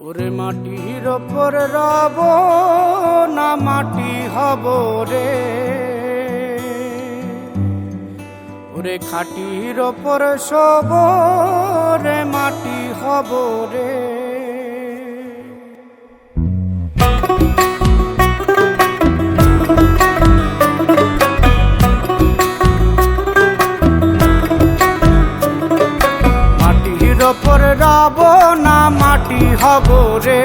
ওরে মাটির ওপর রব না মাটি হব রে, ওরে খাটির ওপর সব রে মাটি হব রে। মাটির ওপর রব না মাটি হব রে,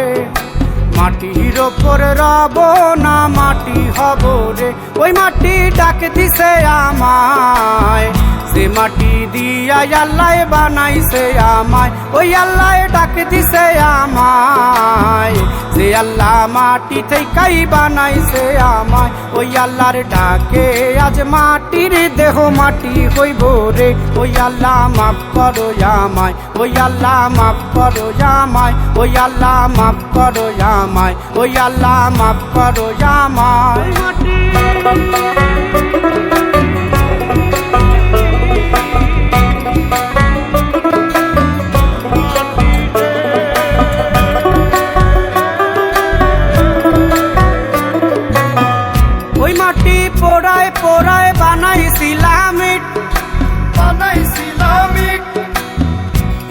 মাটির ওপর রব না মাটি হব রে। ওই মাটি ডাক দিছে আমায়, সে মাটি দিয়া আল্লাহ বানাইছে আমায়। ওই আল্লাহ ডাক দিছে আমায়, যে আল্লাহ মাটি থেকেই বানাইছে আমায়। ওই আল্লাহর ডাকে আজ মাটির দেহ মাটি হইব রে। ওই আল্লাহ মাফ করো আমায়, ওই আল্লাহ মাফ করো আমায়, ওই আল্লাহ মাফ করো আমায়, ওই আল্লাহ মাফ করো আমায়। ওই মাটি পোড়ায় পোড়ায় বানাইছিলাম ইট,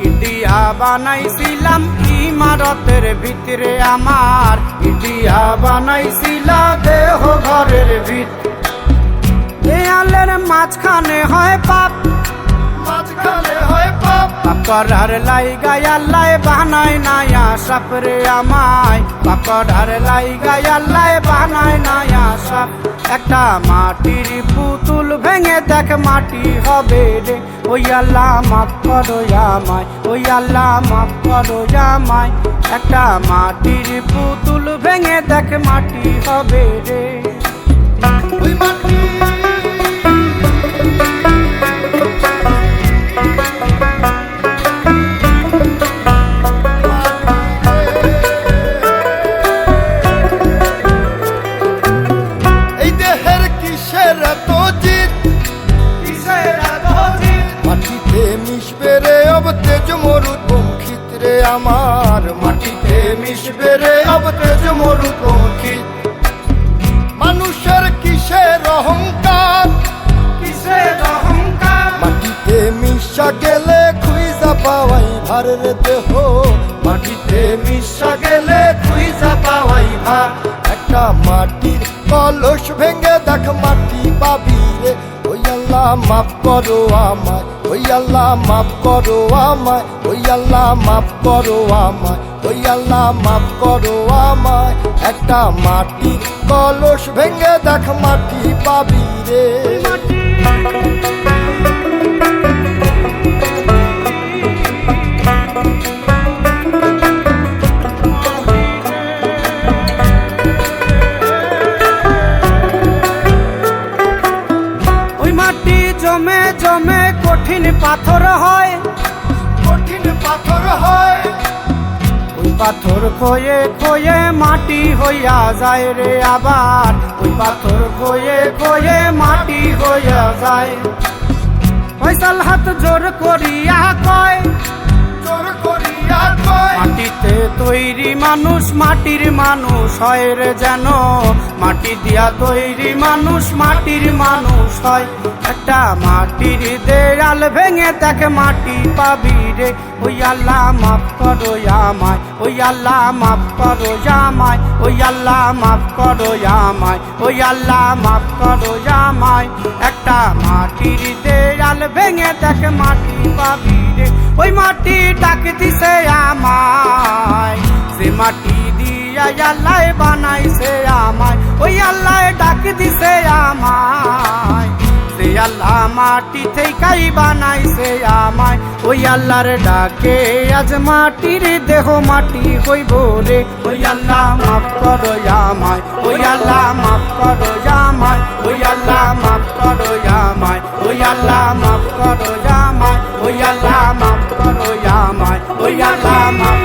ইটিয়া বানাইছিলাম ইমারতের ভিতরে আমার, ইটিয়া বানাইছিলাম দেহ ঘরের ভিত। দেয়ালের মাঝখানে হয় পাপ, মাঝখানে হয় পাপ, পাকড়ার লাইগায় আল্লাহ বানায় নায়া সাপ রে আমায়। পাকড়ার লাইগায় আল্লাহ বানায় নায়া সাপ। একটা মাটির পুতুল ভেঙে দেখ মাটি হবে রে। ওই আল্লাহ মাফ করো আমায়, ওই আল্লাহ মাফ করো আমায়। একটা মাটির পুতুল ভেঙে দেখ মাটি হবে রে। ওই মাটি আমার, মাটিতে মিশবে রে অব তেজ মরুপঙ্খিত। মানুষের কিসের অহংকার, কিসের অহংকার, মাটিতে মিশা গেলে খুঁজা পাওয়াই ভার রে দেহ। মাটিতে মিশা গেলে খুঁজা পাওয়াই ভার। একটা মাটির কলস ভেঙে দেখ মাটি পাবি রে। ওই আল্লাহ মাফ করো আমায়, ওই আল্লাহ মাফ করো আমায়, ওই আল্লাহ মাফ করো আমায়, ওই আল্লাহ মাফ করো আমায়। একটা মাটির কলস ভেঙে দেখ মাটি পাবি রে। জমে জমে কঠিন পাথর হয়, কঠিন পাথর হয়। ওই পাথর খয়ে খয়ে মাটি হইয়া যায় রে আবার। ওই পাথর খয়ে খয়ে মাটি হইয়া যায়। ফয়সাল হাত জোর করিয়া কয়, জোর করিয়া কয়, মাটিতে তৈরি মানুষ মাটির মানুষ হয় রে যেন। মাটি দিয়া তৈরি মানুষ মাটির মানুষ হয়। একটা মাটির দেয়াল ভেঙে দেখ মাটি পাবি রে। ওই আল্লাহ মাফ করো আমায়, ওই আল্লাহ মাফ করো আমায়, ওই আল্লাহ মাফ করো আমায়, ওই আল্লাহ মাফ করো আমায়। একটা মাটির দেয়াল ভেঙে দেখ মাটি পাবি রে। ওই মাটি ডাক দিছে আমায়, সে মাটি দিয়া আল্লাহ বানাইছে আমায়। ওই আল্লাহ ডাক দিছে আমায়, সে আল্লাহ মাটি থেকেই বানাইছে আমায়। ওই আল্লাহর ডাকে আজ মাটির দেহ মাটি হইব রে। ওই আল্লাহ মাফ করো আমায়, ওই আল্লাহ মাফ করো আমায়, ওই আল্লাহ মাফ করো আমায়, ওই আল্লাহ মাফ করো আমায়, ওই আল্লাহ মাফ করো আমায়, ওই আল্লাহ মাফ